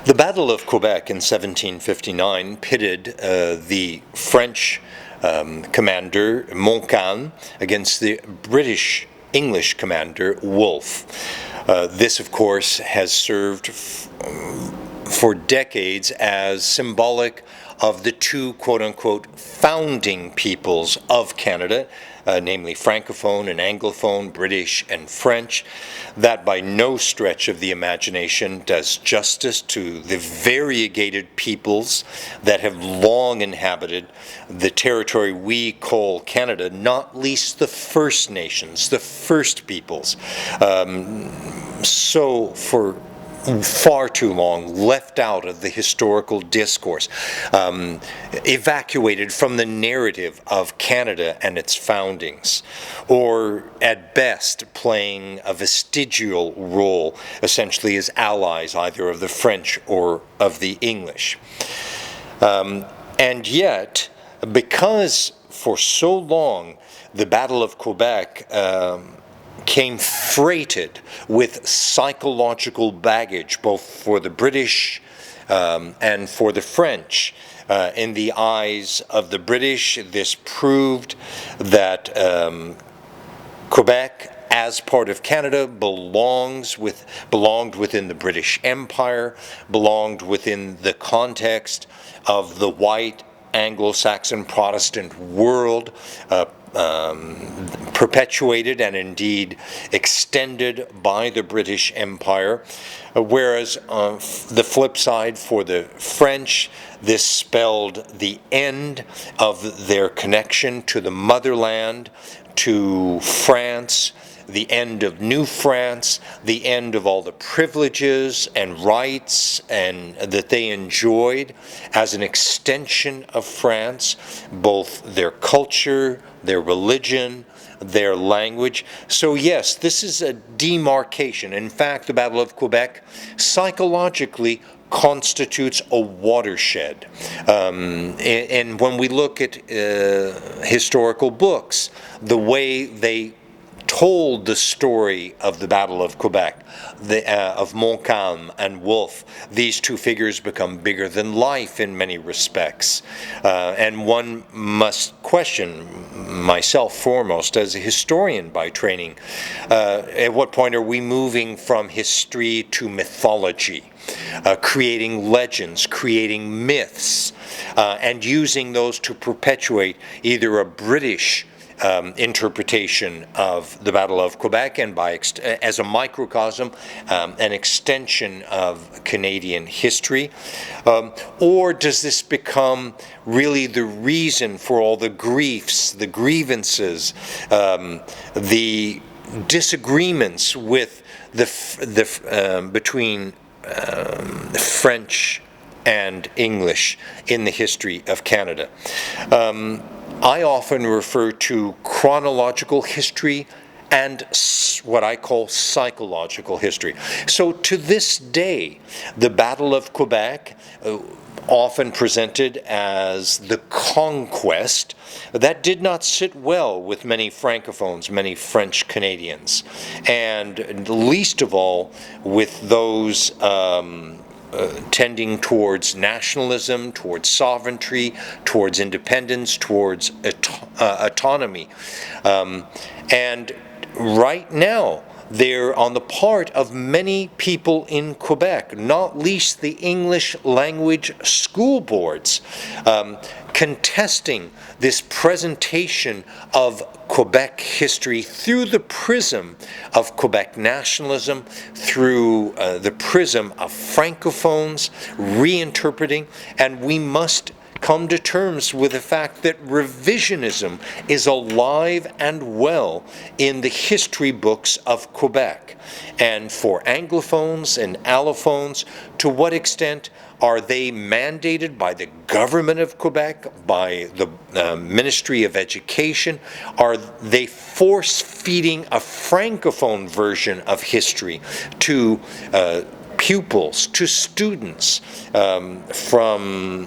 The Battle of Quebec in 1759 pitted the French commander Montcalm against the British English commander Wolfe. This, of course, has served for decades as symbolic of the two quote-unquote founding peoples of Canada, namely Francophone and Anglophone, British and French. That by no stretch of the imagination does justice to the variegated peoples that have long inhabited the territory we call Canada, not least the First Nations, the First Peoples. So for far too long left out of the historical discourse, evacuated from the narrative of Canada and its foundings, or at best playing a vestigial role, essentially as allies either of the French or of the English. And yet, because for so long the Battle of Quebec came freighted with psychological baggage, both for the British and for the French. In the eyes of the British, this proved that Quebec, as part of Canada, belonged within the British Empire, belonged within the context of the white Anglo-Saxon Protestant world, perpetuated and indeed extended by the British Empire, whereas on the flip side for the French, this spelled the end of their connection to the motherland, to France, the end of New France, the end of all the privileges and rights and that they enjoyed as an extension of France, both their culture, their religion, their language. So yes, this is a demarcation. In fact, the Battle of Quebec psychologically constitutes a watershed. And when we look at historical books, the way they told the story of the Battle of Quebec, of Montcalm and Wolfe, these two figures become bigger than life in many respects. And one must question, myself foremost, as a historian by training, at what point are we moving from history to mythology? Creating legends, creating myths, and using those to perpetuate either a British interpretation of the Battle of Quebec and as a microcosm, an extension of Canadian history? Or does this become really the reason for all the griefs, the grievances, the disagreements with between French and English in the history of Canada? I often refer to chronological history and what I call psychological history. So to this day, the Battle of Quebec, often presented as the conquest, that did not sit well with many Francophones, many French Canadians, and least of all with those tending towards nationalism, towards sovereignty, towards independence, towards autonomy. And right now, they're on the part of many people in Quebec, not least the English language school boards, contesting this presentation of Quebec history through the prism of Quebec nationalism, through the prism of Francophones, reinterpreting, and we must come to terms with the fact that revisionism is alive and well in the history books of Quebec. And for Anglophones and Allophones, to what extent are they mandated by the government of Quebec, by the Ministry of Education? Are they force-feeding a Francophone version of history to pupils, to students, from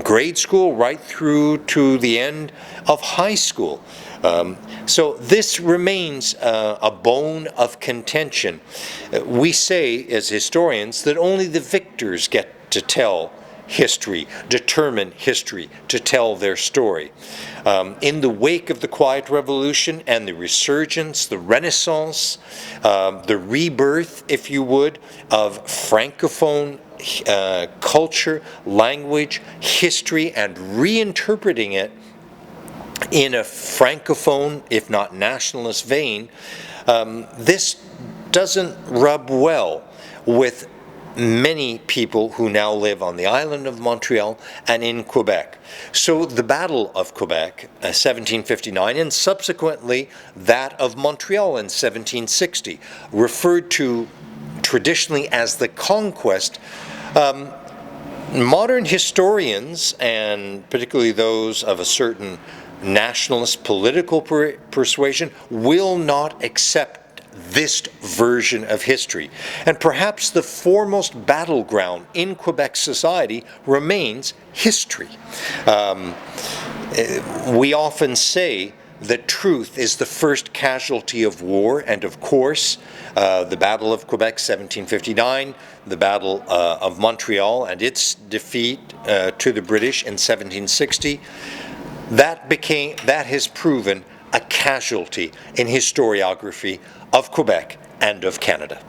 grade school right through to the end of high school. So this remains a bone of contention. We say, as historians, that only the victors get to tell history, determine history, to tell their story. In the wake of the Quiet Revolution and the resurgence, the Renaissance, the rebirth, if you would, of Francophone culture, language, history, and reinterpreting it in a Francophone, if not nationalist vein, this doesn't rub well with many people who now live on the island of Montreal and in Quebec. So the Battle of Quebec, 1759, and subsequently that of Montreal in 1760, referred to traditionally as the conquest, modern historians, and particularly those of a certain nationalist political persuasion, will not accept this version of history. And perhaps the foremost battleground in Quebec society remains history. We often say that truth is the first casualty of war, and of course, the Battle of Quebec, 1759, the Battle of Montreal and its defeat to the British in 1760, that has proven a casualty in historiography of Quebec and of Canada.